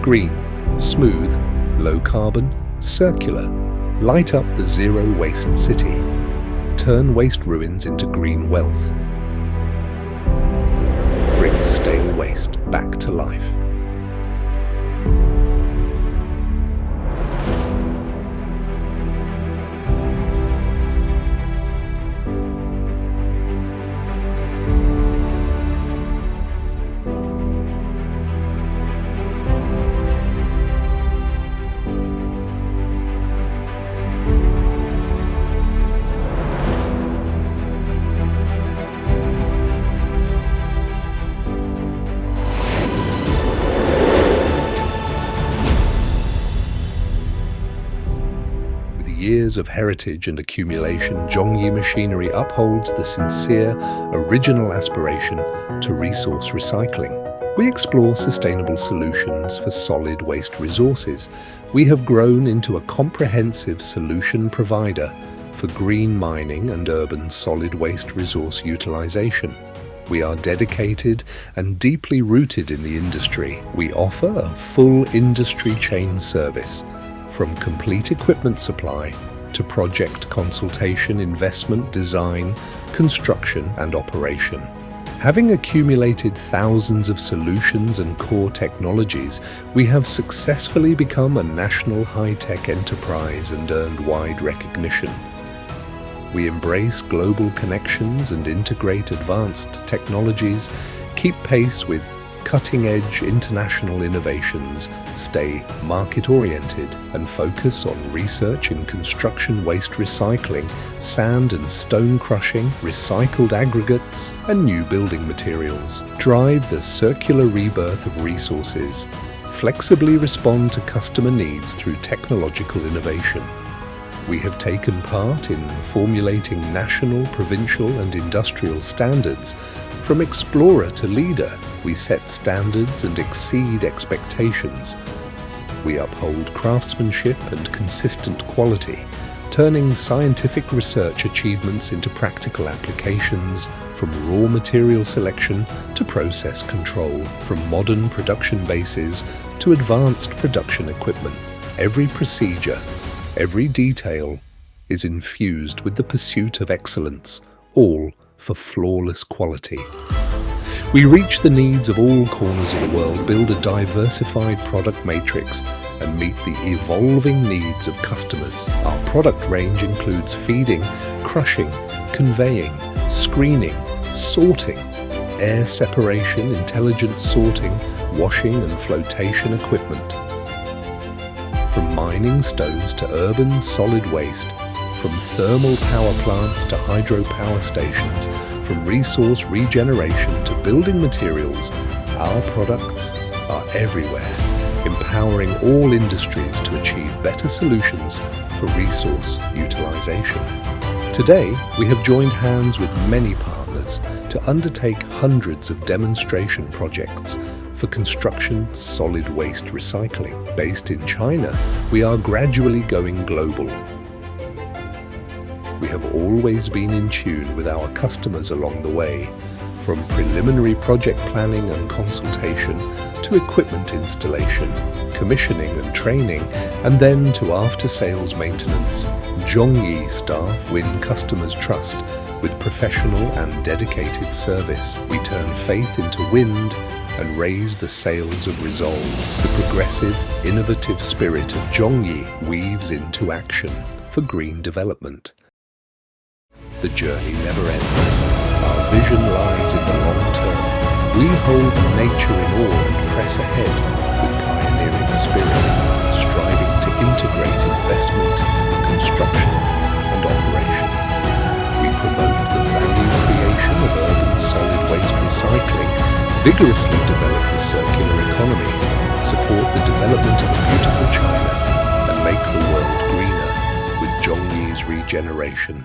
Green, smooth, low carbon, circular. Light up the zero waste city. Turn waste ruins into green wealth. Bring stale waste back to life. Years of heritage and accumulation, Zhongyi machinery upholds the sincere, original aspiration to resource recycling. We explore sustainable solutions for solid waste resources. We have grown into a comprehensive solution provider for green mining and urban solid waste resource utilization. We are dedicated and deeply rooted in the industry. We offer a full industry chain service, from complete equipment supply to project consultation, investment, design, construction and operation. Having accumulated thousands of solutions and core technologies, we have successfully become a national high-tech enterprise and earned wide recognition. We embrace global connections and integrate advanced technologies, keep pace with cutting-edge international innovations, stay market-oriented and focus on research in construction waste recycling, sand and stone crushing, recycled aggregates and new building materials. Drive the circular rebirth of resources. Flexibly respond to customer needs through technological innovation. We have taken part in formulating national, provincial and industrial standards. From explorer to leader, we set standards and exceed expectations. We uphold craftsmanship and consistent quality, turning scientific research achievements into practical applications, from raw material selection to process control, from modern production bases to advanced production equipment. Every procedure, every detail is infused with the pursuit of excellence, all for flawless quality. We reach the needs of all corners of the world, build a diversified product matrix, and meet the evolving needs of customers. Our product range includes feeding, crushing, conveying, screening, sorting, air separation, intelligent sorting, washing and flotation equipment. From mining stones to urban solid waste, from thermal power plants to hydropower stations, from resource regeneration to building materials, our products are everywhere, empowering all industries to achieve better solutions for resource utilization. Today, we have joined hands with many partners to undertake hundreds of demonstration projects for construction solid waste recycling. Based in China, we are gradually going global. We have always been in tune with our customers along the way, from preliminary project planning and consultation to equipment installation, commissioning and training, and then to after-sales maintenance. Zhongyi staff win customers' trust with professional and dedicated service. We turn faith into wind and raise the sails of resolve. The progressive, innovative spirit of Zhongyi weaves into action for green development. The journey never ends. Our vision lies in the long term. We hold nature in awe and press ahead with pioneering spirit, striving to integrate investment, construction and operation. We promote the value creation of urban solid waste recycling, vigorously develop the circular economy, support the development of a beautiful China, and make the world greener with Zhongyi's regeneration.